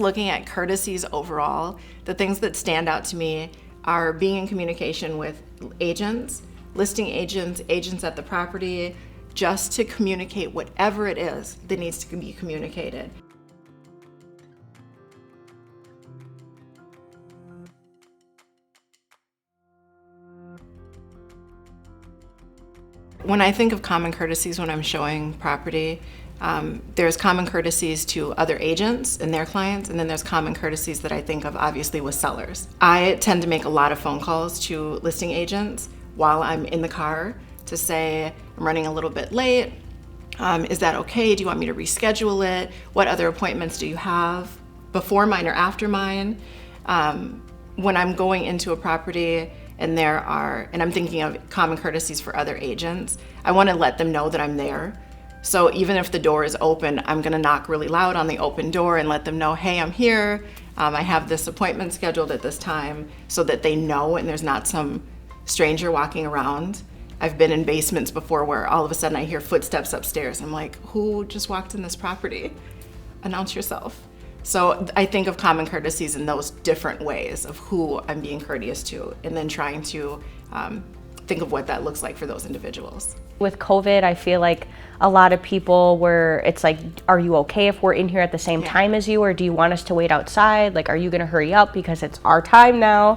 Looking at courtesies overall, the things that stand out to me are being in communication with agents, listing agents, agents at the property, just to communicate whatever it is that needs to be communicated. When I think of common courtesies when I'm showing property, there's common courtesies to other agents and their clients, and then there's common courtesies that I think of obviously with sellers. I tend to make a lot of phone calls to listing agents while I'm in the car to say, I'm running a little bit late. Is that okay? Do you want me to reschedule it? What other appointments do you have before mine or after mine? When I'm going into a property and I'm thinking of common courtesies for other agents, I want to let them know that I'm there. So even if the door is open, I'm going to knock really loud on the open door and let them know, hey, I'm here. I have this appointment scheduled at this time, so that they know and there's not some stranger walking around. I've been in basements before where all of a sudden I hear footsteps upstairs. I'm like, who just walked in this property? Announce yourself. So I think of common courtesies in those different ways of who I'm being courteous to, and then trying to think of what that looks like for those individuals. With COVID, I feel like a lot of people it's like, are you okay if we're in here at the same time as you, or do you want us to wait outside? Like, are you gonna hurry up because it's our time now?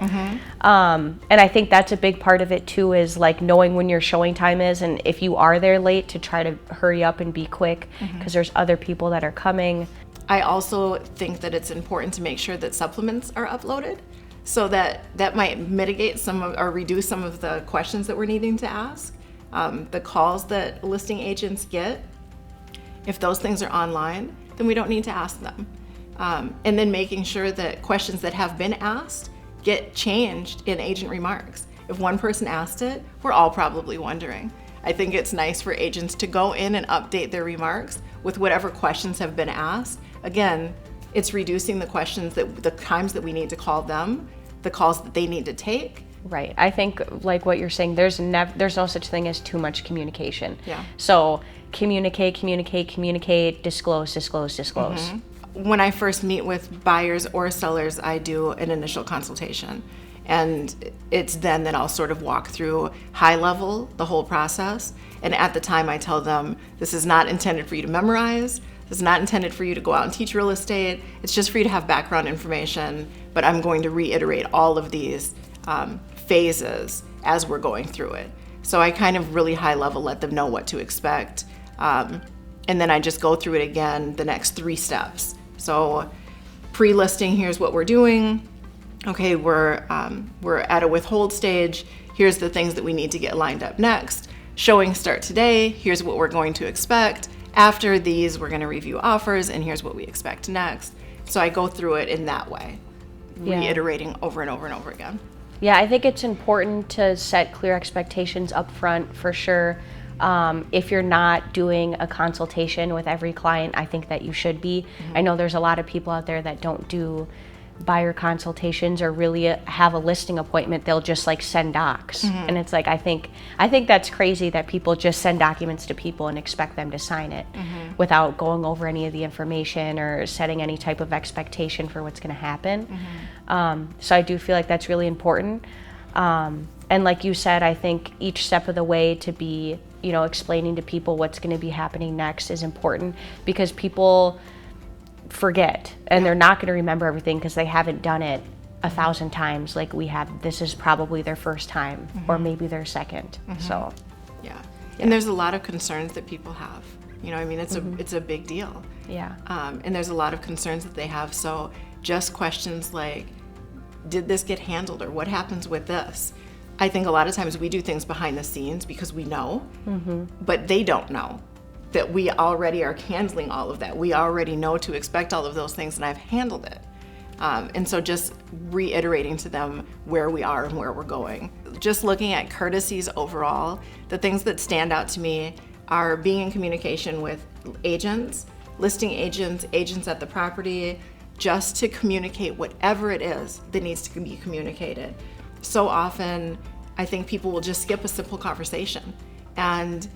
And I think that's a big part of it too, is like knowing when your showing time is, and if you are there late, to try to hurry up and be quick, because there's other people that are coming. I also think that it's important to make sure that supplements are uploaded, so that might mitigate or reduce some of the questions that we're needing to ask. The calls that listing agents get, if those things are online, then we don't need to ask them. And then making sure that questions that have been asked get changed in agent remarks. If one person asked it, we're all probably wondering. I think it's nice for agents to go in and update their remarks with whatever questions have been asked. Again, it's reducing the times that we need to call them, the calls that they need to take. Right. I think, like what you're saying, there's no such thing as too much communication. Yeah. So communicate, disclose. When I first meet with buyers or sellers, I do an initial consultation. And it's then that I'll sort of walk through high level the whole process. And at the time I tell them, this is not intended for you to memorize. This is not intended for you to go out and teach real estate. It's just for you to have background information. But I'm going to reiterate all of these phases as we're going through it. So I kind of really high level let them know what to expect. And then I just go through it again, the next 3 steps. So pre-listing, here's what we're doing. Okay, we're at a withhold stage. Here's the things that we need to get lined up next. Showing start today. Here's what we're going to expect. After these, we're going to review offers, and here's what we expect next. So I go through it in that way, reiterating over and over and over again. Yeah, I think it's important to set clear expectations up front for sure. If you're not doing a consultation with every client, I think that you should be. I know there's a lot of people out there that don't do buyer consultations or really have a listing appointment. They'll just like send docs. And it's like, I think that's crazy that people just send documents to people and expect them to sign it without going over any of the information or setting any type of expectation for what's going to happen. So I do feel like that's really important. And like you said, I think each step of the way to be, explaining to people what's going to be happening next is important, because people forget and they're not going to remember everything because they haven't done it 1,000 times like we have. This is probably their first time or maybe their second. So and there's a lot of concerns that people have. It's a big deal. And there's a lot of concerns that they have. So just questions like, did this get handled, or what happens with this? I think a lot of times we do things behind the scenes because we know, but they don't know that we already are handling all of that. We already know to expect all of those things, and I've handled it. And so just reiterating to them where we are and where we're going. Just looking at courtesies overall, the things that stand out to me are being in communication with agents, listing agents, agents at the property, just to communicate whatever it is that needs to be communicated. So often, I think people will just skip a simple conversation and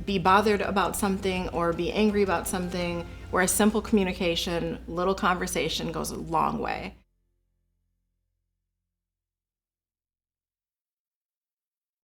be bothered about something or be angry about something where a simple communication, little conversation goes a long way.